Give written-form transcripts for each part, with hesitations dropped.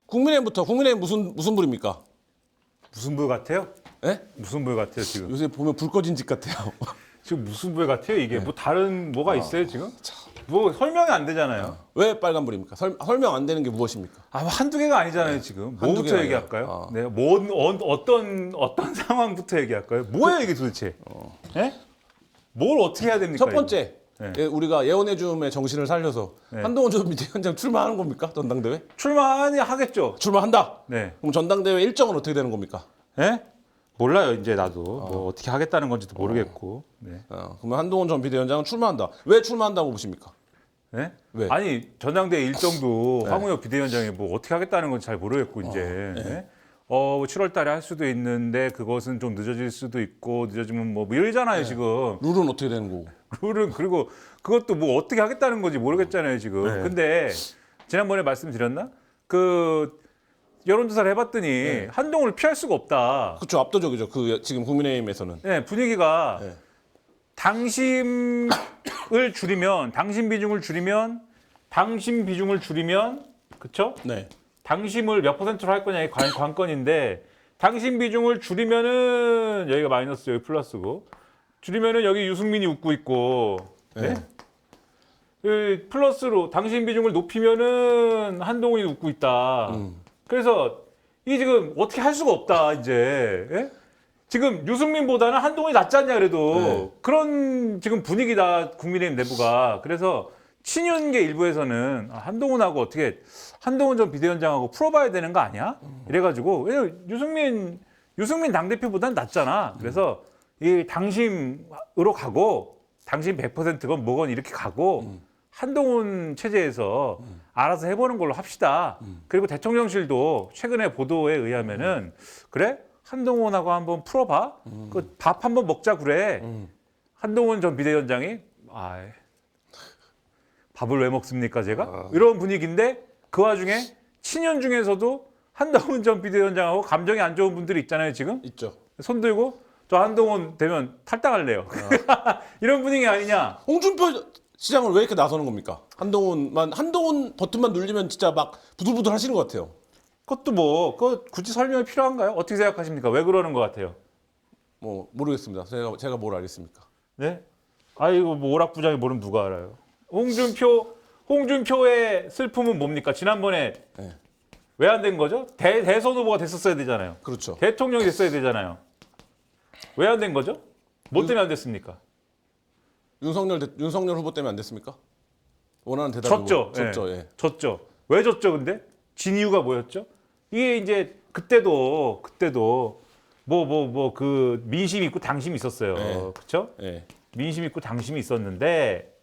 국민의힘 무슨 불입니까? 무슨 불 같아요? 예? 무슨 불 같아요 지금? 요새 보면 불 꺼진 집 같아요. 지금 무슨 불 같아요 이게? 뭐 다른 뭐가 있어요 지금? 뭐 설명이 안 되잖아요. 왜 빨간 불입니까? 설명 안 되는 게 무엇입니까? 아, 한두 개가 아니잖아요 지금. 한두 뭐부터 개가 얘기할까요? 아니라. 네, 어떤 상황부터 얘기할까요? 뭐예요 이게 도대체? 예? 뭘 어떻게 해야 됩니까? 첫 번째, 네. 예, 우리가 예원해줌의 정신을 살려서 네. 한동훈 전 비대위원장 출마하는 겁니까? 전당대회? 출마는 하겠죠. 출마한다. 네. 그럼 전당대회 일정은 어떻게 되는 겁니까? 예? 몰라요 이제 나도 뭐 어떻게 하겠다는 건지도 모르겠고. 네. 그러면 한동훈 전 비대위원장은 출마한다. 왜 출마한다고 보십니까? 네? 왜? 아니 전당대회 일정도 황운엽 비대위원장이 뭐 어떻게 하겠다는 건 잘 모르겠고 이제 네? 7월달에 할 수도 있는데 그것은 좀 늦어질 수도 있고 늦어지면 뭐 이러잖아요 지금. 룰은 어떻게 되는 거고? 룰은 그리고 그것도 뭐 어떻게 하겠다는 건지 모르겠잖아요 지금. 네. 근데 지난번에 말씀드렸나? 그 여론조사를 해봤더니 한동훈을 피할 수가 없다. 그렇죠, 압도적이죠. 그 지금 국민의힘에서는. 네, 분위기가 네. 당심 비중을 줄이면, 그쵸? 네. 당심을 몇 퍼센트로 할 거냐, 이 관건인데, 당심 비중을 줄이면은, 여기가 마이너스, 여기 플러스고, 줄이면은 여기 유승민이 웃고 있고, 네? 그 플러스로 당심 비중을 높이면은 한동훈이 웃고 있다. 그래서, 이게 지금 어떻게 할 수가 없다, 이제. 예? 지금 유승민보다는 한동훈이 낫지 않냐 그래도 그런 지금 분위기다 국민의힘 내부가. 그래서 친윤계 일부에서는 한동훈하고 어떻게 한동훈 전 비대위원장하고 풀어봐야 되는 거 아니야? 이래가지고 왜 유승민 당대표보다는 낫잖아. 그래서 이 당심으로 가고 당심 100%건 뭐건 이렇게 가고 한동훈 체제에서 알아서 해보는 걸로 합시다. 그리고 대통령실도 최근에 보도에 의하면은 그래? 한동훈하고 한번 풀어봐. 그 밥 한번 먹자 그래. 한동훈 전 비대위원장이 밥을 왜 먹습니까 제가? 이런 분위기인데 그 와중에 친윤 중에서도 한동훈 전 비대위원장하고 감정이 안 좋은 분들이 있잖아요 지금. 있죠. 손 들고 저 한동훈 되면 탈당할래요. 이런 분위기 아니냐? 홍준표 시장을 왜 이렇게 나서는 겁니까? 한동훈 버튼만 누르면 진짜 막 부들부들 하시는 것 같아요. 그것도 뭐 그거 굳이 설명이 필요한가요? 어떻게 생각하십니까? 왜 그러는 것 같아요? 뭐 모르겠습니다. 제가 뭘 알겠습니까? 네? 아이고 뭐 오락부장이 모르면 누가 알아요? 홍준표의 슬픔은 뭡니까? 지난번에 네. 왜 안 된 거죠? 대선 후보가 됐었어야 되잖아요. 그렇죠. 대통령이 됐어야 되잖아요. 왜 안 된 거죠? 뭐 때문에 안 됐습니까? 윤석열 후보 때문에 안 됐습니까? 원하는 대답이 졌죠. 예. 졌죠. 왜 졌죠? 근데 진 이유가 뭐였죠? 이게 이제 그때도 그 민심 있고 당심이 있었어요. 네. 그렇죠? 예. 민심 있고 당심이 있었는데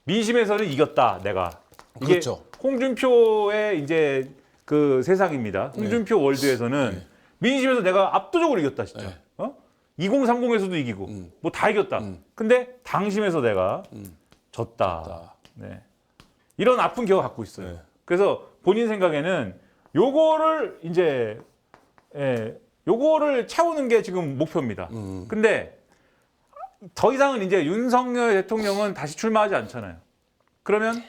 민심에서는 이겼다 내가. 이게 그렇죠. 홍준표의 이제 그 세상입니다. 홍준표 월드에서는 민심에서 내가 압도적으로 이겼다 진짜. 네. 2030에서도 이기고 뭐 다 이겼다. 근데 당심에서 내가 졌다. 네. 이런 아픈 기억을 갖고 있어요. 네. 그래서 본인 생각에는 요거를 이제 요거를 채우는 게 지금 목표입니다. 근데 더 이상은 이제 윤석열 대통령은 다시 출마하지 않잖아요. 그러면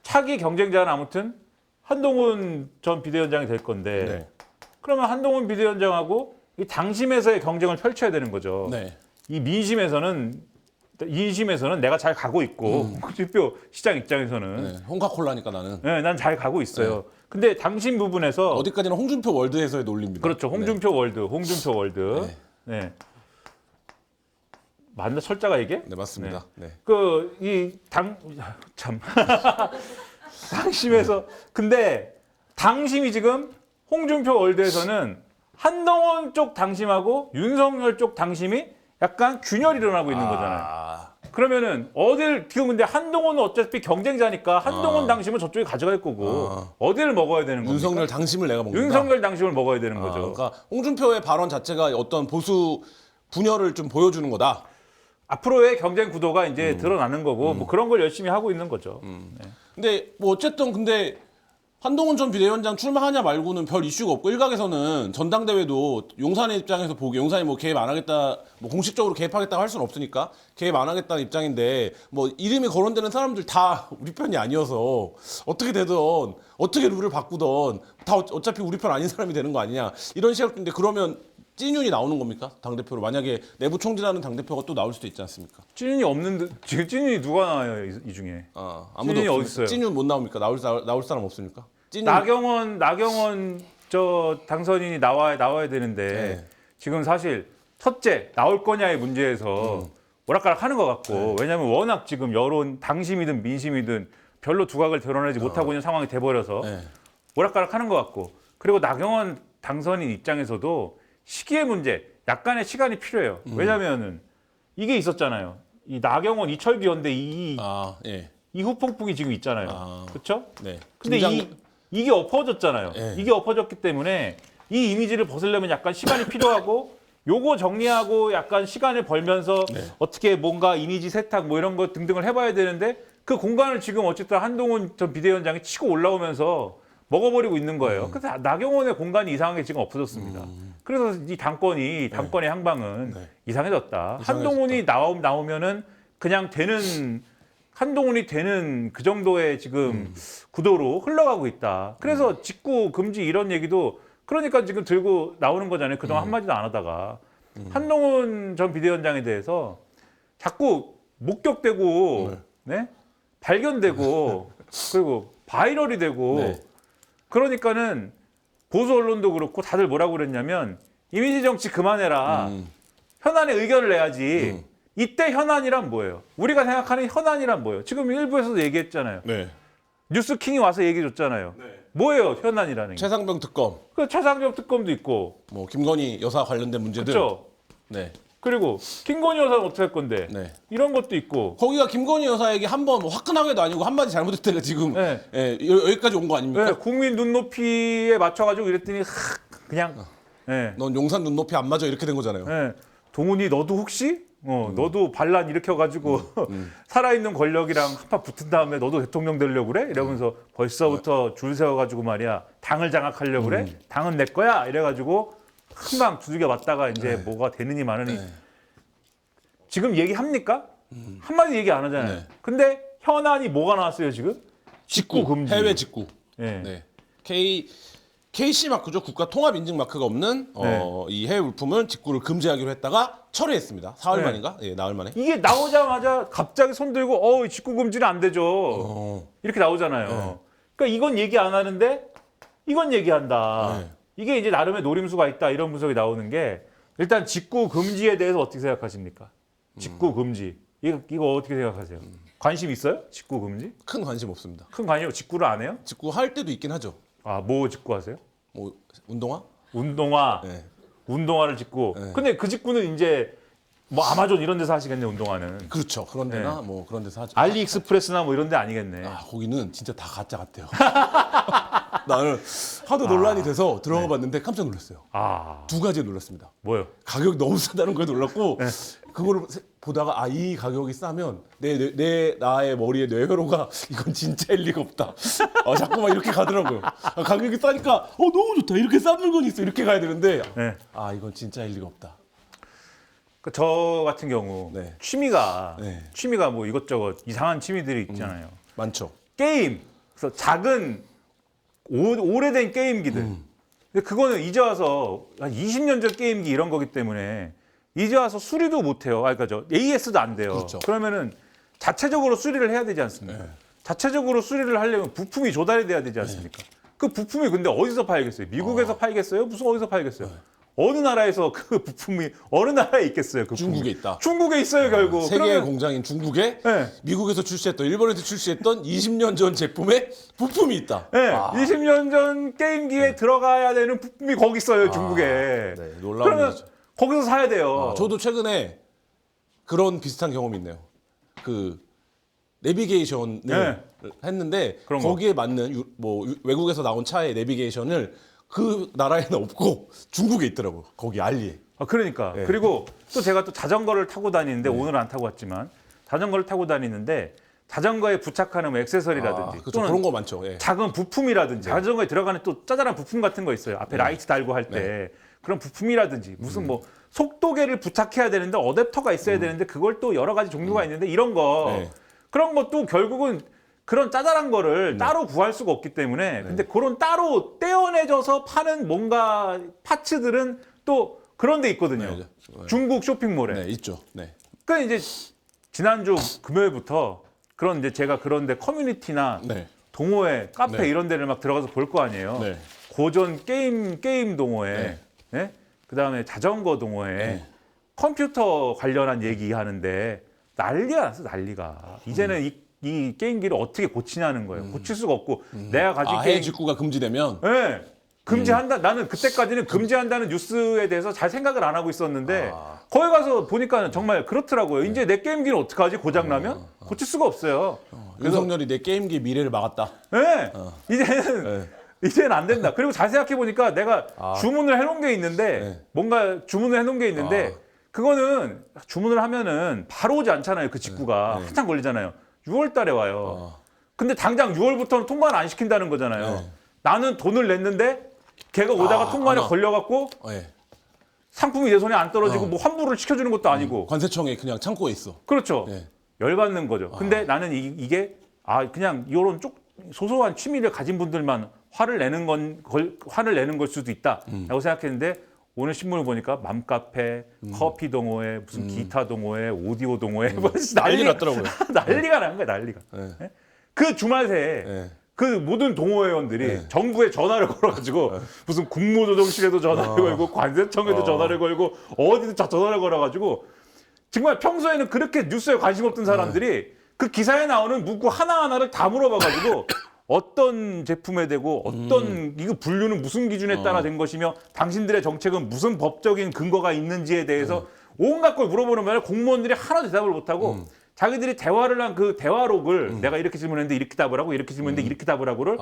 차기 경쟁자는 아무튼 한동훈 전 비대위원장이 될 건데 네. 그러면 한동훈 비대위원장하고 이 당심에서의 경쟁을 펼쳐야 되는 거죠. 네. 이 인심에서는 내가 잘 가고 있고 홍준표 시장 입장에서는 네. 홍카콜라니까 나는 난 잘 가고 있어요. 근데 당심 부분에서 어디까지나 홍준표 월드에서의 논리입니다. 그렇죠. 홍준표 월드. 네. 맞나 철자가 이게? 네, 맞습니다. 네. 당심에서 근데 당심이 지금 홍준표 월드에서는 한동훈 쪽 당심하고 윤석열 쪽 당심이 약간 균열이 일어나고 있는 거잖아요. 그러면은 지금 근데 한동훈은 어차피 경쟁자니까 한동훈 당심은 저쪽이 가져갈 거고 어디를 먹어야 되는 겁니까? 윤석열 당심을 내가 먹는다. 윤석열 당심을 먹어야 되는 거죠. 그러니까 홍준표의 발언 자체가 어떤 보수 분열을 좀 보여주는 거다. 앞으로의 경쟁 구도가 이제 드러나는 거고 뭐 그런 걸 열심히 하고 있는 거죠. 네. 근데 뭐 어쨌든 근데 한동훈 전 비대위원장 출마하냐 말고는 별 이슈가 없고 일각에서는 전당대회도 용산의 입장에서 보기 용산이 뭐 개입 안 하겠다 뭐 공식적으로 개입하겠다고 할 수는 없으니까 개입 안 하겠다는 입장인데 뭐 이름이 거론되는 사람들 다 우리 편이 아니어서 어떻게 되든 어떻게 룰을 바꾸든 다 어차피 우리 편 아닌 사람이 되는 거 아니냐 이런 시각인데 그러면 찐윤이 나오는 겁니까? 당대표로 만약에 내부 총질하는 당대표가 또 나올 수도 있지 않습니까? 찐윤이 없는데 지금 찐윤이 누가 나와요 이 중에? 아무도 찐윤이 없습니까? 어디 있어요? 찐윤 못 나옵니까? 나올 사람 없습니까? 찐윤 나경원 저 당선인이 나와야 되는데 네. 지금 사실 첫째 나올 거냐의 문제에서 오락가락 하는 것 같고 왜냐하면 워낙 지금 여론 당심이든 민심이든 별로 두각을 드러내지 못하고 있는 상황이 돼버려서 네. 오락가락 하는 것 같고 그리고 나경원 당선인 입장에서도 시기의 문제 약간의 시간이 필요해요. 왜냐하면은 이게 있었잖아요. 이 나경원 이철기 연대 이 예. 후폭풍이 지금 있잖아요. 그렇죠? 네. 근데 이게 엎어졌잖아요. 예. 이게 엎어졌기 때문에 이 이미지를 벗으려면 약간 시간이 필요하고 요거 정리하고 약간 시간을 벌면서 어떻게 뭔가 이미지 세탁 뭐 이런 거 등등을 해봐야 되는데 그 공간을 지금 어쨌든 한동훈 전 비대위원장이 치고 올라오면서 먹어버리고 있는 거예요. 그래서 나경원의 공간이 이상하게 지금 없어졌습니다. 그래서 이 당권의 향방은 이상해졌다. 한동훈이 나오면은 그냥 한동훈이 되는 그 정도의 지금 구도로 흘러가고 있다. 그래서 직구 금지 이런 얘기도 그러니까 지금 들고 나오는 거잖아요. 그동안 한마디도 안 하다가. 한동훈 전 비대위원장에 대해서 자꾸 목격되고 네? 발견되고 그리고 바이럴이 되고 네. 그러니까는 보수 언론도 그렇고 다들 뭐라고 그랬냐면 이미지 정치 그만해라. 현안에 의견을 내야지. 이때 현안이란 뭐예요? 우리가 생각하는 현안이란 뭐예요? 지금 일부에서도 얘기했잖아요. 네. 뉴스킹이 와서 얘기해 줬잖아요. 뭐예요? 현안이라는 게. 최상병 특검, 그 차상적 특검도 있고. 뭐 김건희 여사 관련된 문제들. 그렇죠. 네. 그리고 김건희 여사는 어떻게 할 건데? 네. 이런 것도 있고. 거기가 김건희 여사에게 한번 뭐 화끈하게도 아니고 한마디 잘못했다가 지금 네. 예, 여기까지 온 거 아닙니까? 네, 국민 눈높이에 맞춰가지고 이랬더니 그냥. 네. 넌 용산 눈높이 안 맞아 이렇게 된 거잖아요. 네. 동훈이 너도 혹시 너도 반란 일으켜가지고 살아있는 권력이랑 한판 붙은 다음에 너도 대통령 되려고 그래? 이러면서 벌써부터 줄 세워가지고 말이야 당을 장악하려고 그래? 당은 내 거야? 이래가지고 금방 두들겨 맞다가 이제 뭐가 되느니 마느니 지금 얘기합니까? 한마디 얘기 안 하잖아요. 네. 근데 현안이 뭐가 나왔어요 지금? 직구 금지. 해외 직구. 네. 네. KC 마크죠. 국가 통합 인증 마크가 없는 이 해외 물품을 직구를 금지하기로 했다가 철회했습니다. 사흘 네. 만인가? 예, 나흘 만에. 이게 나오자마자 갑자기 손 들고 직구 금지는 안 되죠. 이렇게 나오잖아요. 그러니까 이건 얘기 안 하는데 이건 얘기한다. 네. 이게 이제 나름의 노림수가 있다 이런 분석이 나오는 게 일단 직구 금지에 대해서 어떻게 생각하십니까? 직구 금지 이거 어떻게 생각하세요? 관심 있어요? 직구 금지? 큰 관심 없습니다. 큰 관심 직구를 안 해요? 직구 할 때도 있긴 하죠. 뭐 직구 하세요? 뭐 운동화? 운동화. 네. 운동화를 직구. 네. 근데 그 직구는 이제 뭐 아마존 이런 데서 하시겠네 운동화는. 그렇죠. 그런 데나 뭐 그런 데서 하죠. 알리익스프레스나 뭐 이런 데 아니겠네. 거기는 진짜 다 가짜 같아요. 나는 하도 논란이 돼서 들어가 봤는데 깜짝 놀랐어요. 두 가지에 놀랐습니다. 뭐요? 가격이 너무 싸다는 거에 놀랐고 그거를 보다가 이 가격이 싸면 나의 머리에 뇌회로가 이건 진짜일 리가 없다. 자꾸만 이렇게 가더라고요. 가격이 싸니까 너무 좋다. 이렇게 싼 물건이 있어. 이렇게 가야 되는데 네. 이건 진짜일 리가 없다. 저 같은 경우 네. 취미가 뭐 이것저것 이상한 취미들이 있잖아요. 많죠. 게임. 그래서 작은 오래된 게임기들. 근데 그거는 이제 와서 한 20년 전 게임기 이런 거기 때문에 이제 와서 수리도 못 해요. 그러니까 AS도 안 돼요. 그렇죠. 그러면은 자체적으로 수리를 해야 되지 않습니까? 자체적으로 수리를 하려면 부품이 조달이 돼야 되지 않습니까? 그 부품이 근데 어디서 팔겠어요? 미국에서 팔겠어요? 무슨 어디서 팔겠어요? 어느 나라에서 그 부품이 어느 나라에 있겠어요? 그 중국에 부품이? 있다. 중국에 있어요, 결국. 세계의 그러면 공장인 중국에 네. 미국에서 출시했던 일본에서 출시했던 20년 전 제품에 부품이 있다. 네, 20년 전 게임기에 들어가야 되는 부품이 거기 있어요, 중국에. 네, 놀라운 그러면 일이죠. 거기서 사야 돼요. 저도 최근에 그런 비슷한 경험이 있네요. 그 내비게이션을 했는데 그런 거. 거기에 맞는 외국에서 나온 차의 내비게이션을 그 나라에는 없고 중국에 있더라고요. 거기 알리에. 그러니까. 그리고 또 제가 또 자전거를 타고 다니는데 오늘은 안 타고 왔지만 자전거를 타고 다니는데 자전거에 부착하는 뭐 액세서리라든지 그렇죠. 또는 그런 거 많죠. 예. 작은 부품이라든지 자전거에 들어가는 또 짜잘한 부품 같은 거 있어요. 앞에 라이트 달고 할 때 그런 부품이라든지 무슨 뭐 속도계를 부착해야 되는데 어댑터가 있어야 되는데 그걸 또 여러 가지 종류가 있는데 이런 거 네. 그런 것도 결국은 그런 짜잘한 거를 따로 구할 수가 없기 때문에 근데 그런 따로 떼어내줘서 파는 뭔가 파츠들은 또 그런 데 있거든요. 네. 중국 쇼핑몰에. 네, 있죠. 네. 그러니까 이제 지난주 금요일부터 그런 이제 제가 그런데 커뮤니티나 네. 동호회, 카페 네. 이런 데를 막 들어가서 볼 거 아니에요. 네. 고전 게임 동호회, 네? 그다음에 자전거 동호회, 네. 컴퓨터 관련한 얘기 하는데 난리가 났어, 난리가. 이제는 이 게임기를 어떻게 고치냐는 거예요. 고칠 수가 없고 내가 가진 해외 직구가 금지되면 네. 금지한다. 나는 그때까지는 금지한다는 뉴스에 대해서 잘 생각을 안 하고 있었는데 거기 가서 보니까 정말 그렇더라고요. 이제 내 게임기는 어떡하지? 고장 나면 고칠 수가 없어요. 윤석열이 내 게임기 미래를 막았다. 네. 이제는 안 된다. 그리고 잘 생각해 보니까 내가 주문을 해놓은 게 있는데 뭔가 주문을 해놓은 게 있는데 그거는 주문을 하면은 바로 오지 않잖아요. 그 직구가 한참 걸리잖아요. 6월 달에 와요. 근데 당장 6월부터는 통과를 안 시킨다는 거잖아요. 나는 돈을 냈는데 걔가 오다가 통관에 걸려갖고 상품이 내 손에 안 떨어지고 뭐 환불을 시켜주는 것도 아니고 관세청에 그냥 창고에 있어. 그렇죠. 열받는 거죠. 근데 나는 이게 그냥 이런 소소한 취미를 가진 분들만 화를 내는 걸 수도 있다라고 생각했는데 오늘 신문을 보니까 맘카페, 커피 동호회, 무슨 기타 동호회, 오디오 동호회 뭐 난리 났더라고요. 난리가 난 거야, 난리가. 네? 그 주말 새에 그 모든 동호회원들이 정부에 전화를 걸어가지고 무슨 국무조정실에도 전화를 걸고 관세청에도 전화를 걸고 어디든 다 전화를 걸어가지고 정말 평소에는 그렇게 뉴스에 관심 없던 사람들이 그 기사에 나오는 문구 하나하나를 다 물어봐가지고 어떤 제품에 대고 어떤 이거 분류는 무슨 기준에 따라 된 것이며 당신들의 정책은 무슨 법적인 근거가 있는지에 대해서 온갖 걸 물어보는 말에 공무원들이 하나도 대답을 못하고 자기들이 대화를 한 그 대화록을 내가 이렇게 질문했는데 이렇게 답을 하고 이렇게 질문했는데 이렇게 답을 하고를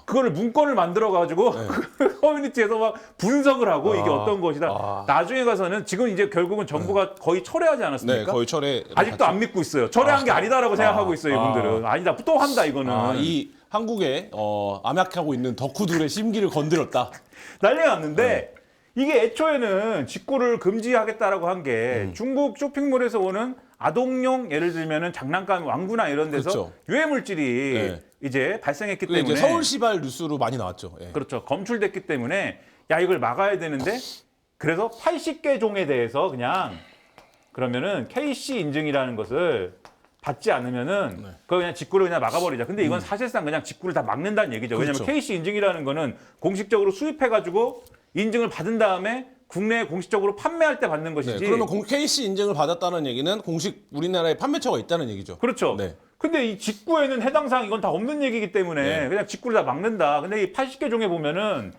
그거를 문건을 만들어 가지고 그 커뮤니티에서 막 분석을 하고 이게 어떤 것이다. 나중에 가서는 지금 이제 결국은 정부가 거의 철회하지 않았습니까? 네, 거의 철회. 아직도 안 믿고 있어요. 철회한 게 아니다라고 생각하고 있어요, 이분들은. 아니다. 또 한다 이거는. 이 한국에 암약하고 있는 덕후들의 심기를 건드렸다. 난리가 났는데 이게 애초에는 직구를 금지하겠다라고 한 게 중국 쇼핑몰에서 오는 아동용 예를 들면은 장난감 왕구나 이런 데서 그렇죠. 유해 물질이 이제 발생했기 때문에 이제 서울시발 뉴스로 많이 나왔죠. 그렇죠. 검출됐기 때문에 야 이걸 막아야 되는데 그래서 80개 종에 대해서 그냥 그러면은 KC 인증이라는 것을 받지 않으면은 그거 그냥 직구를 그냥 막아버리자. 근데 이건 사실상 그냥 직구를 다 막는다는 얘기죠. 그렇죠. 왜냐하면 KC 인증이라는 거는 공식적으로 수입해가지고 인증을 받은 다음에 국내에 공식적으로 판매할 때 받는 것이지. 그러면 KC 인증을 받았다는 얘기는 공식 우리나라에 판매처가 있다는 얘기죠. 그렇죠. 네. 근데 이 직구에는 해당사항 이건 다 없는 얘기이기 때문에 그냥 직구를 다 막는다. 근데 이 80개 종에 보면은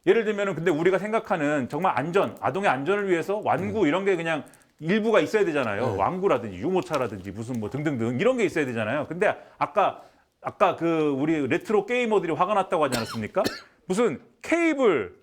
예를 들면은 근데 우리가 생각하는 정말 아동의 안전을 위해서 완구 이런 게 그냥 일부가 있어야 되잖아요. 완구라든지 유모차라든지 무슨 뭐 등등등 이런 게 있어야 되잖아요. 근데 아까 그 우리 레트로 게이머들이 화가 났다고 하지 않았습니까? 무슨 케이블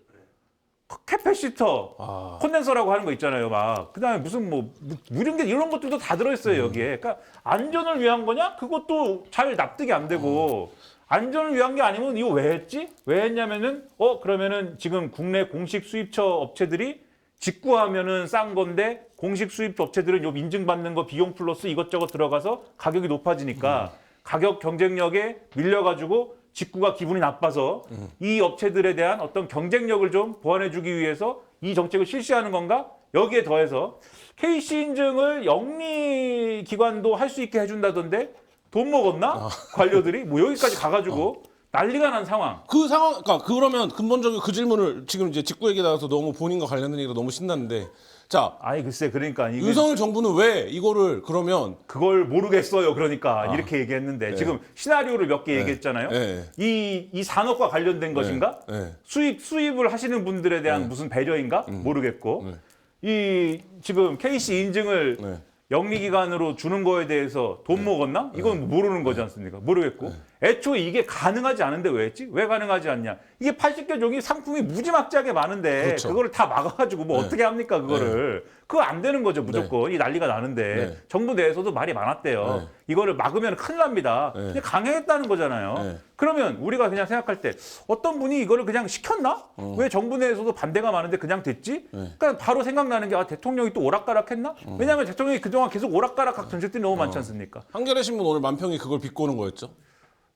캐패시터, 콘덴서라고 하는 거 있잖아요, 막. 그다음에 무슨 뭐 이런 것들도 다 들어있어요 여기에. 그러니까 안전을 위한 거냐? 그것도 잘 납득이 안 되고 안전을 위한 게 아니면 이거 왜 했지? 왜 했냐면은 그러면은 지금 국내 공식 수입처 업체들이 직구하면은 싼 건데 공식 수입 업체들은 요 인증받는 거 비용 플러스 이것저것 들어가서 가격이 높아지니까 가격 경쟁력에 밀려가지고 직구가 기분이 나빠서 이 업체들에 대한 어떤 경쟁력을 좀 보완해주기 위해서 이 정책을 실시하는 건가? 여기에 더해서 KC 인증을 영리 기관도 할 수 있게 해준다던데 돈 먹었나? 관료들이 뭐 여기까지 가가지고 난리가 난 상황. 그 상황, 그러니까 그러면 근본적인 그 질문을 지금 이제 직구 얘기 나와서 너무 본인과 관련된 얘기가 너무 신났는데, 자, 아니 글쎄 그러니까 이게 윤석열 정부는 왜 이거를 그러면 그걸 모르겠어요. 그러니까 이렇게 얘기했는데 지금 시나리오를 몇 개 얘기했잖아요. 이 산업과 관련된 것인가? 수입을 하시는 분들에 대한 무슨 배려인가? 모르겠고 이 지금 KC 인증을 영리기관으로 주는 거에 대해서 돈 먹었나? 이건 모르는 거지 않습니까? 모르겠고 애초에 이게 가능하지 않은데 왜 했지? 왜 가능하지 않냐? 이게 80개 종이 상품이 무지막지하게 많은데 그렇죠. 그거를 다 막아가지고 뭐 어떻게 합니까? 그거를 그거 안 되는 거죠, 무조건. 이 난리가 나는데. 네. 정부 내에서도 말이 많았대요. 네. 이거를 막으면 큰일 납니다. 네. 그냥 강행했다는 거잖아요. 네. 그러면 우리가 그냥 생각할 때 어떤 분이 이거를 그냥 시켰나? 왜 정부 내에서도 반대가 많은데 그냥 됐지? 그러니까 바로 생각나는 게 대통령이 또 오락가락했나? 왜냐하면 대통령이 그동안 계속 오락가락 정책들이 너무 많지 않습니까? 한겨레 신문 오늘 만평이 그걸 비꼬는 거였죠.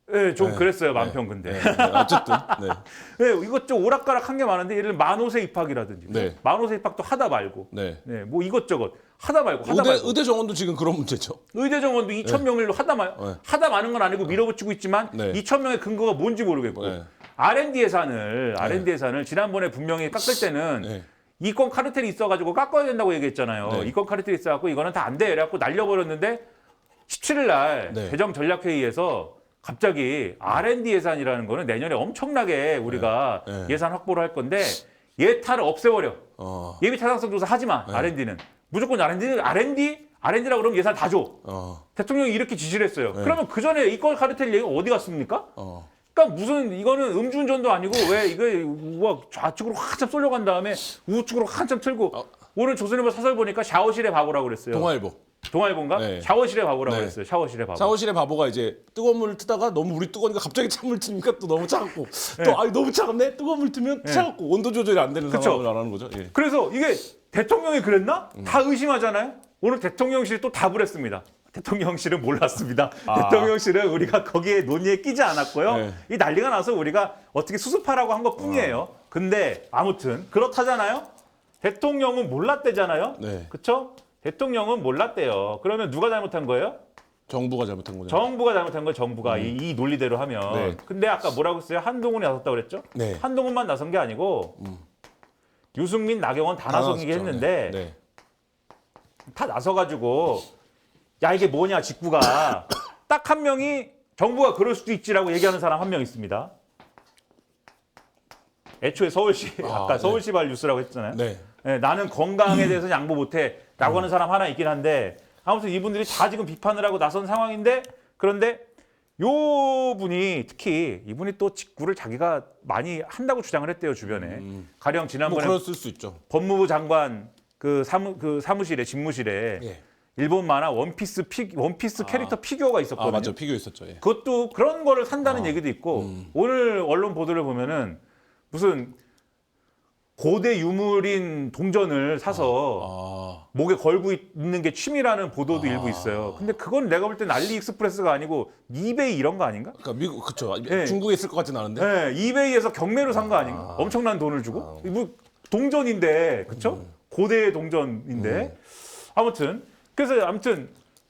네, 좀 그랬어요, 만평 근데. 네, 어쨌든. 네. 네, 이것저것 오락가락 한 게 많은데 예를 들면 만호세 입학이라든지 네. 만호세 입학도 하다 말고 네. 네, 뭐 이것저것 하다 말고 하다 말고 의대 정원도 지금 그런 문제죠. 의대 정원도 2,000명을 하다 마는 건 아니고 밀어붙이고 있지만 네. 2,000명의 근거가 뭔지 모르겠고 네. R&D 예산을 지난번에 분명히 깎을 때는 네. 이권 카르텔이 있어가지고 깎아야 된다고 얘기했잖아요. 네. 이권 카르텔이 있어갖고 이거는 다 안 돼. 이래갖고 날려버렸는데 17일 날 네. 재정전략회의에서 갑자기 R&D 예산이라는 거는 내년에 엄청나게 우리가 네. 예산 확보를 할 건데 예타를 없애버려. 예비 타당성 조사 하지 마. 네. R&D는. 무조건 R&D라고 그러면 예산 다 줘. 대통령이 이렇게 지시를 했어요. 네. 그러면 그 전에 이권 카르텔 얘기가 어디 갔습니까? 그러니까 무슨 이거는 음주운전도 아니고 왜 이거 뭐 좌측으로 한참 쏠려간 다음에 우측으로 한참 틀고 오늘 조선일보 사설 보니까 샤워실에 바보라고 그랬어요. 동아일보인가? 네. 샤워실에 바보라고 네. 그랬어요. 샤워실에 바보. 샤워실의 바보가 이제 뜨거운 물을 트다가 너무 물이 뜨거우니까 갑자기 찬물 트니까 또 너무 차갑고 또 너무 차갑네 뜨거운 물 트면 차갑고 온도 조절이 안 되는 그쵸? 상황을 말하는 거죠. 예. 그래서 이게 대통령이 그랬나? 다 의심하잖아요. 오늘 대통령실이 또 답을 했습니다. 대통령실은 몰랐습니다. 대통령실은 우리가 거기에 논의에 끼지 않았고요. 네. 이 난리가 나서 우리가 어떻게 수습하라고 한 것뿐이에요. 근데 아무튼 그렇다잖아요. 대통령은 몰랐대잖아요. 네. 그렇죠? 대통령은 몰랐대요. 그러면 누가 잘못한 거예요? 정부가 잘못한 거죠. 정부가 잘못한 거예요. 정부가 이 논리대로 하면. 네. 근데 아까 뭐라고 했어요? 한동훈이 나섰다고 그랬죠? 네. 한동훈만 나선 게 아니고 유승민, 나경원 다 나서긴 나섰죠. 했는데 네. 다 나서가지고 야 이게 뭐냐 직구가 딱 한 명이 정부가 그럴 수도 있지라고 얘기하는 사람 한 명 있습니다. 애초에 서울시 아까 네. 서울시발 뉴스라고 했잖아요. 네. 네, 나는 건강에 대해서 양보 못해라고 하는 사람 하나 있긴 한데 아무튼 이분들이 다 지금 비판을 하고 나선 상황인데 그런데 요 분이 특히 이분이 또 직구를 자기가 많이 한다고 주장을 했대요 주변에 가령 뭐 지난번에 그랬을 수 있죠. 법무부 장관 그 사무실에 집무실에 예. 일본 만화 원피스 캐릭터 피규어가 있었거든요. 맞죠. 피규어 있었죠. 예. 그것도 그런 거를 산다는 얘기도 있고 오늘 언론 보도를 보면은 무슨 고대 유물인 동전을 사서 목에 걸고 있는 게 취미라는 보도도 일부 있어요. 근데 그건 내가 볼 땐 알리익스프레스가 아니고 이베이 이런 거 아닌가? 그러니까 미국 그쵸. 예. 중국에 있을 것 같진 않은데. 네, 이베이에서 경매로 산 거 아닌가? 엄청난 돈을 주고 뭐 동전인데 그쵸? 고대 동전인데 아무튼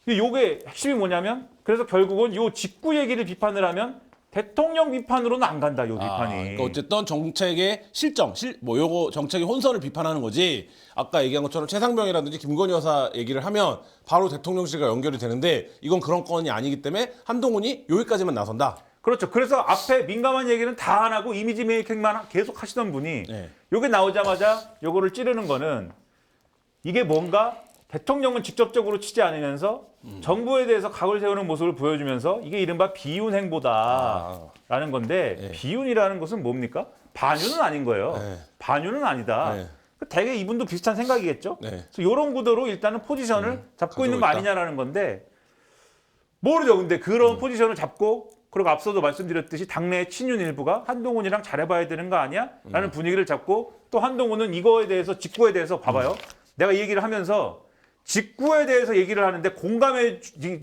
요게 핵심이 뭐냐면 그래서 결국은 요 직구 얘기를 비판을 하면 대통령 비판으로는 안 간다. 요 비판이. 그러니까 어쨌든 정책의 요거 정책의 혼선을 비판하는 거지. 아까 얘기한 것처럼 최상병이라든지 김건희 여사 얘기를 하면 바로 대통령실과 연결이 되는데 이건 그런 건이 아니기 때문에 한동훈이 여기까지만 나선다. 그렇죠. 그래서 앞에 민감한 얘기는 다 안 하고 이미지 메이킹만 계속 하시던 분이 네. 요게 나오자마자 요거를 찌르는 거는 이게 뭔가 대통령은 직접적으로 치지 않으면서 정부에 대해서 각을 세우는 모습을 보여주면서 이게 이른바 비윤 행보다라는 건데 네. 비윤이라는 것은 뭡니까? 반윤은 아닌 거예요. 네. 반윤은 아니다. 네. 대개 이분도 비슷한 생각이겠죠. 네. 그래서 이런 구도로 일단은 포지션을 잡고 있는 거 가지고 있다. 아니냐라는 건데 모르죠. 근데 그런 포지션을 잡고 그리고 앞서도 말씀드렸듯이 당내 친윤 일부가 한동훈이랑 잘해봐야 되는 거 아니야? 라는 분위기를 잡고 또 한동훈은 이거에 대해서 직구에 대해서 봐봐요. 내가 이 얘기를 하면서 직구에 대해서 얘기를 하는데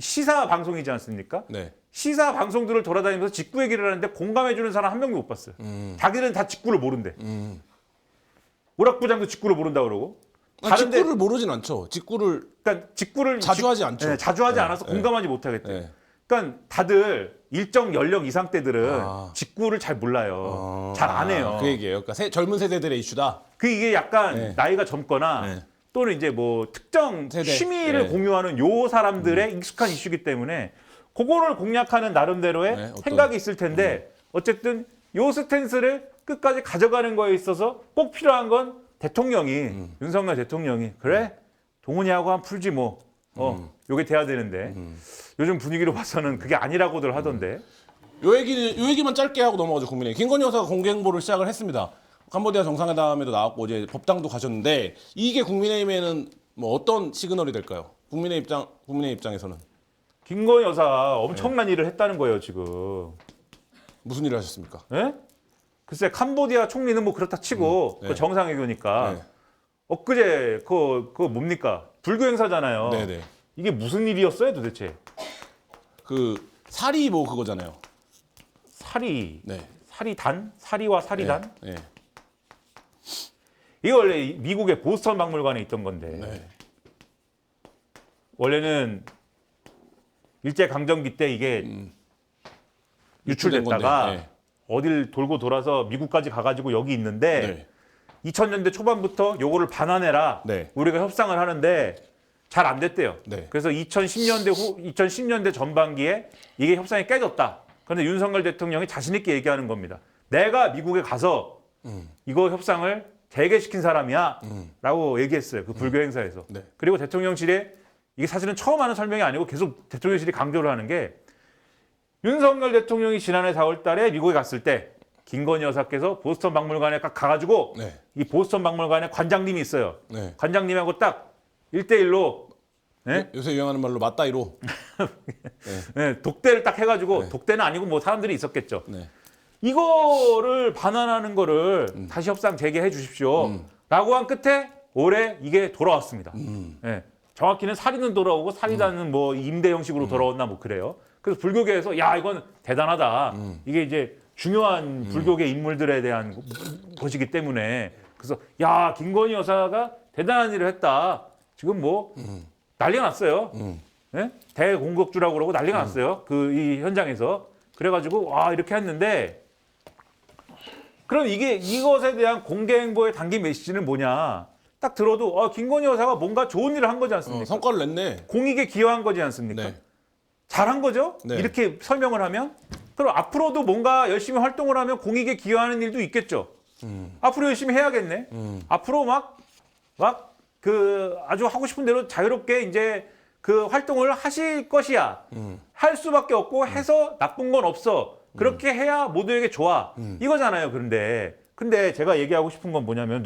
시사 방송이지 않습니까? 네. 시사 방송들을 돌아다니면서 직구 얘기를 하는데 공감해주는 사람 한 명도 못 봤어요. 자기는 다 직구를 모른대. 오락부장도 직구를 모른다 그러고. 직구를 모르진 않죠. 직구를 그러니까 직구를 자주 하지 않죠. 네, 자주 하지 네, 않아서 네. 공감하지 못하겠대. 네. 그러니까 다들 일정 연령 이상 때들은 직구를 잘 몰라요. 잘 안 해요. 그 얘기예요. 그러니까 젊은 세대들의 이슈다. 이게 약간 네. 나이가 젊거나 네. 또는 이제 뭐 특정 세대. 취미를 네. 공유하는 요 사람들의 익숙한 이슈이기 때문에 그거를 공략하는 나름대로의 네, 어떤- 생각이 있을 텐데 어쨌든 요 스탠스를 끝까지 가져가는 거에 있어서 꼭 필요한 건 대통령이 윤석열 대통령이 그래 동훈이하고 한 풀지 뭐 요게 돼야 되는데 요즘 분위기로 봐서는 그게 아니라고들 하던데 요 얘기만 짧게 하고 넘어가죠. 국민의 김건희 여사가 공개 행보를 시작을 했습니다. 캄보디아 정상회담에도 나왔고 이제 법당도 가셨는데 이게 국민의힘에는 뭐 어떤 시그널이 될까요? 국민의 입장에서는 김건희 여사가 엄청난 일을 했다는 거예요 지금. 무슨 일을 하셨습니까? 예? 글쎄 캄보디아 총리는 뭐 그렇다 치고 네. 그 정상회견이니까 네. 엊그제 그거 뭡니까? 불교 행사잖아요. 네네. 이게 무슨 일이었어요 도대체? 그 사리 뭐 그거잖아요. 사리, 네. 사리단? 사리와 사리단? 네. 이게 원래 미국의 보스턴 박물관에 있던 건데 네. 원래는 일제 강점기 때 이게 유출된 유출됐다가 건데, 네. 어딜 돌고 돌아서 미국까지 가가지고 여기 있는데 네. 2000년대 초반부터 요거를 반환해라. 네. 우리가 협상을 하는데 잘 안 됐대요. 네. 그래서 2010년대 전반기에 이게 협상이 깨졌다. 그런데 윤석열 대통령이 자신 있게 얘기하는 겁니다. 내가 미국에 가서 이거 협상을 재개시킨 사람이야 라고 얘기했어요. 그 불교 행사에서. 네. 그리고 대통령실에 이게 사실은 처음 하는 설명이 아니고 계속 대통령실이 강조를 하는 게 윤석열 대통령이 지난해 4월 달에 미국에 갔을 때 김건희 여사께서 보스턴 박물관에 딱 가가지고 네. 이 보스턴 박물관에 관장님이 있어요. 네. 관장님하고 딱 1대1로 네? 요새 유행하는 말로 맞다이로. 네, 독대를 딱 해가지고 네. 독대는 아니고 뭐 사람들이 있었겠죠. 네. 이거를 반환하는 거를 다시 협상 재개해 주십시오. 라고 한 끝에 올해 이게 돌아왔습니다. 네, 정확히는 사리는 돌아오고 사리단은 뭐 임대 형식으로 돌아왔나 뭐 그래요. 그래서 불교계에서 야 이건 대단하다. 이게 이제 중요한 불교계 인물들에 대한 것이기 때문에 그래서 야 김건희 여사가 대단한 일을 했다. 지금 뭐 난리가 났어요. 네? 대공격주라고 그러고 난리가 났어요. 그 이 현장에서. 그래가지고 와 이렇게 했는데 그럼 이것에 대한 공개 행보의 단기 메시지는 뭐냐? 딱 들어도 김건희 여사가 뭔가 좋은 일을 한 거지 않습니까? 성과를 냈네. 공익에 기여한 거지 않습니까? 네. 잘한 거죠? 네. 이렇게 설명을 하면 그럼 앞으로도 뭔가 열심히 활동을 하면 공익에 기여하는 일도 있겠죠. 앞으로 열심히 해야겠네. 앞으로 막 그 아주 하고 싶은 대로 자유롭게 이제 그 활동을 하실 것이야. 할 수밖에 없고 해서 나쁜 건 없어. 그렇게 해야 모두에게 좋아. 이거잖아요. 근데 제가 얘기하고 싶은 건 뭐냐면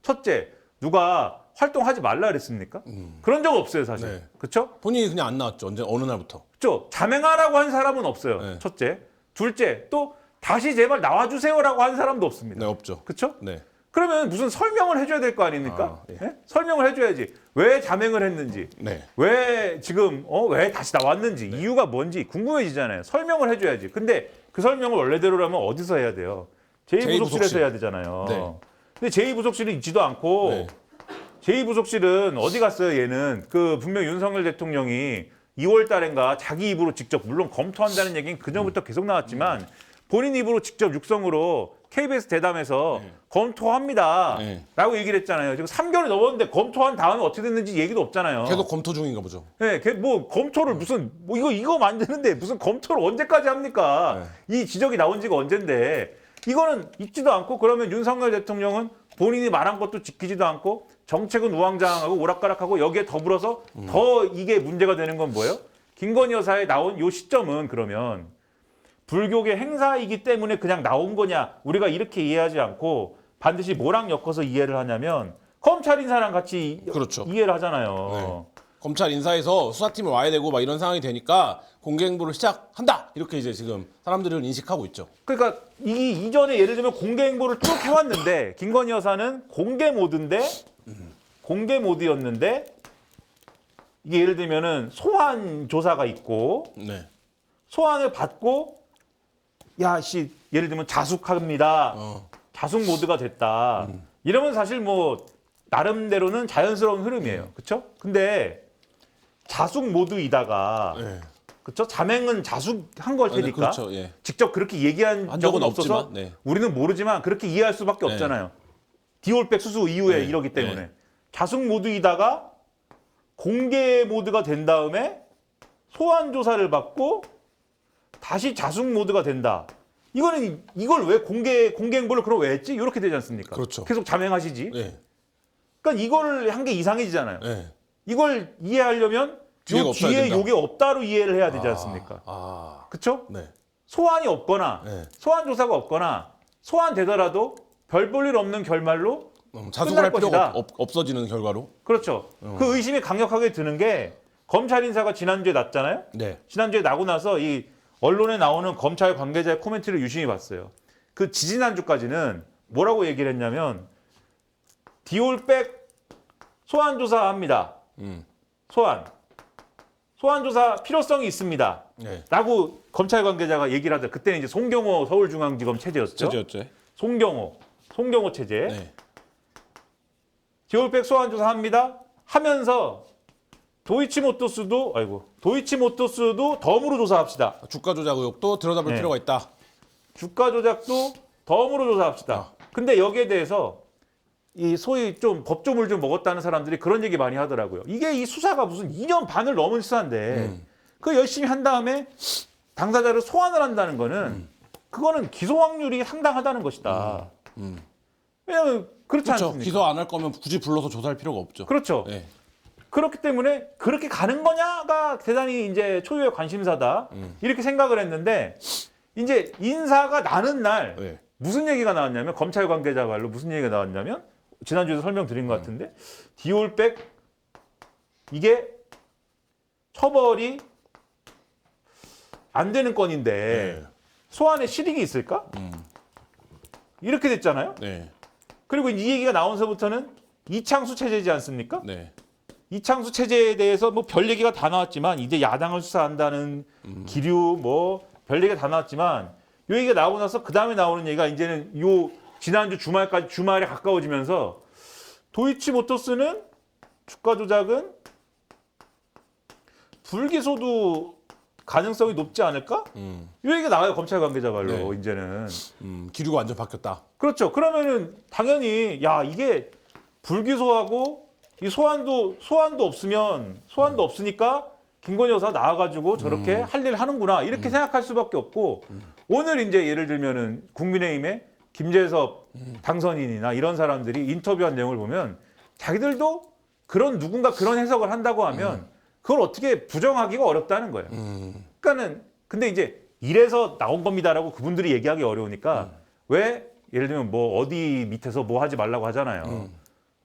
첫째, 누가 활동하지 말라 그랬습니까? 그런 적 없어요, 사실. 네. 그렇죠? 본인이 그냥 안 나왔죠. 어느 날부터. 그렇죠? 자맹하라고 한 사람은 없어요. 네. 첫째. 둘째, 또 다시 제발 나와주세요라고 한 사람도 없습니다. 네, 없죠. 그렇죠? 네. 그러면 무슨 설명을 해줘야 될 거 아닙니까? 예. 네? 설명을 해줘야지. 왜 자맹을 했는지, 네. 왜 지금 왜 다시 나왔는지, 이유가 뭔지 궁금해지잖아요. 설명을 해줘야지. 근데 그 설명을 원래대로라면 어디서 해야 돼요? 제2부속실에서 해야 되잖아요. 네. 근데 제2부속실은 있지도 않고 네. 제2부속실은 어디 갔어요? 얘는 그 분명 윤석열 대통령이 2월 달인가 자기 입으로 직접 물론 검토한다는 얘기는 그전부터 계속 나왔지만 본인 입으로 직접 육성으로 KBS 대담에서 검토합니다. 네. 라고 얘기를 했잖아요. 지금 3개월이 넘었는데 검토한 다음에 어떻게 됐는지 얘기도 없잖아요. 계속 검토 중인가 보죠. 네, 뭐 검토를 무슨 뭐 이거 만드는데 무슨 검토를 언제까지 합니까? 이 지적이 나온 지가 언젠데 이거는 있지도 않고 그러면 윤석열 대통령은 본인이 말한 것도 지키지도 않고 정책은 우왕좌왕하고 오락가락하고 여기에 더불어서 더 이게 문제가 되는 건 뭐예요? 김건희 여사에 나온 요 시점은 그러면 불교계 행사이기 때문에 그냥 나온 거냐 우리가 이렇게 이해하지 않고 반드시 뭐랑 엮어서 이해를 하냐면 검찰 인사랑 같이 그렇죠. 이해를 하잖아요. 네. 검찰 인사에서 수사팀을 와야 되고 막 이런 상황이 되니까 공개 행보를 시작한다 이렇게 이제 지금 사람들은 인식하고 있죠. 그러니까 이전에 예를 들면 공개 행보를 쭉 해왔는데 김건희 여사는 공개 모드였는데 이게 예를 들면은 소환 조사가 있고 네. 소환을 받고 예를 들면 자숙합니다. 자숙 모드가 됐다. 이러면 사실 뭐 나름대로는 자연스러운 흐름이에요. 그렇죠? 근데 자숙 모드이다가 네. 그렇죠? 자맹은 자숙한 걸 네, 테니까 그렇죠. 예. 직접 그렇게 얘기한 한 적은 적은 없어서 없지만, 네. 우리는 모르지만 그렇게 이해할 수밖에 네. 없잖아요. 디올백 수수 이후에 네. 이러기 때문에 네. 자숙 모드이다가 공개 모드가 된 다음에 소환 조사를 받고 다시 자숙 모드가 된다. 이걸 왜 공개 행보를 그럼 왜 했지? 이렇게 되지 않습니까? 그렇죠. 계속 자맹하시지. 네. 그러니까 이걸 한 게 이상해지잖아요. 네. 이걸 이해하려면 뒤에가 없어야 뒤에 된다. 요게 없다로 이해를 해야 되지 않습니까? 그렇죠? 네. 소환이 없거나 네. 소환 조사가 없거나 소환되더라도 별 볼 일 없는 결말로 자숙을 할 끝날 필요가 것이다. 없어지는 결과로. 그렇죠. 그 의심이 강력하게 드는 게 검찰 인사가 지난주에 났잖아요. 네. 지난주에 나고 나서 이 언론에 나오는 검찰 관계자의 코멘트를 유심히 봤어요. 그 지지난주까지는 뭐라고 얘기를 했냐면 디올백 소환 조사합니다. 소환 조사 필요성이 있습니다. 네. 라고 검찰 관계자가 얘기를 하더라고요. 그때는 이제 송경호 서울중앙지검 체제였죠. 체제였죠. 송경호 체제. 네. 디올백 소환 조사합니다. 하면서 도이치모터스도 덤으로 조사합시다. 주가 조작 의혹도 들여다볼 네. 필요가 있다. 주가 조작도 덤으로 조사합시다. 근데 여기에 대해서 이 소위 좀 법조물 좀 먹었다는 사람들이 그런 얘기 많이 하더라고요. 이게 이 수사가 무슨 2년 반을 넘은 수사인데 그 열심히 한 다음에 당사자를 소환을 한다는 거는 그거는 기소 확률이 상당하다는 것이다. 왜냐하면 그렇지 그렇죠. 않습니까? 기소 안 할 거면 굳이 불러서 조사할 필요가 없죠. 그렇죠. 네. 그렇기 때문에 그렇게 가는 거냐가 대단히 이제 초유의 관심사다. 이렇게 생각을 했는데 이제 인사가 나는 날 네. 무슨 얘기가 나왔냐면 검찰 관계자 말로 무슨 얘기가 나왔냐면 지난주에도 설명드린 것 같은데 디올백 이게 처벌이 안 되는 건인데 네. 소환에 실익이 있을까? 이렇게 됐잖아요. 네. 그리고 이 얘기가 나오면서부터는 이창수 체제지 않습니까? 네. 이창수 체제에 대해서 뭐 별 얘기가 다 나왔지만 이제 야당을 수사한다는 기류 뭐 별 얘기가 다 나왔지만 요 얘기가 나오고 나서 그 다음에 나오는 얘기가 이제는 요 지난주 주말에 가까워지면서 도이치모터스는 주가 조작은 불기소도 가능성이 높지 않을까? 요 얘기가 나와요 검찰 관계자 말로 네. 이제는. 기류가 완전 바뀌었다. 그렇죠. 그러면은 당연히 야 이게 불기소하고 이 소환도 없으니까 김건희 여사 나와가지고 저렇게 할 일 하는구나 이렇게 생각할 수밖에 없고 오늘 이제 예를 들면은 국민의힘의 김재섭 당선인이나 이런 사람들이 인터뷰한 내용을 보면 자기들도 누군가 그런 해석을 한다고 하면 그걸 어떻게 부정하기가 어렵다는 거예요. 그러니까는 근데 이제 이래서 나온 겁니다라고 그분들이 얘기하기 어려우니까 왜 예를 들면 뭐 어디 밑에서 뭐 하지 말라고 하잖아요.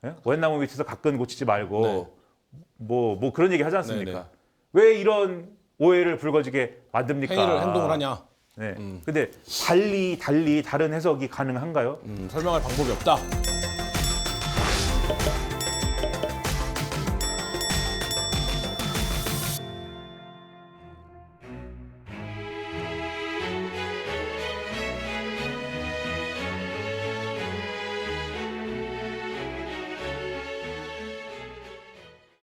예? 웬나무 밑에서 가끔 고치지 말고 네. 뭐 그런 얘기 하지 않습니까? 네네. 왜 이런 오해를 불거지게 만듭니까? 행동을 하냐. 네. 근데 다른 해석이 가능한가요? 설명할 방법이 없다.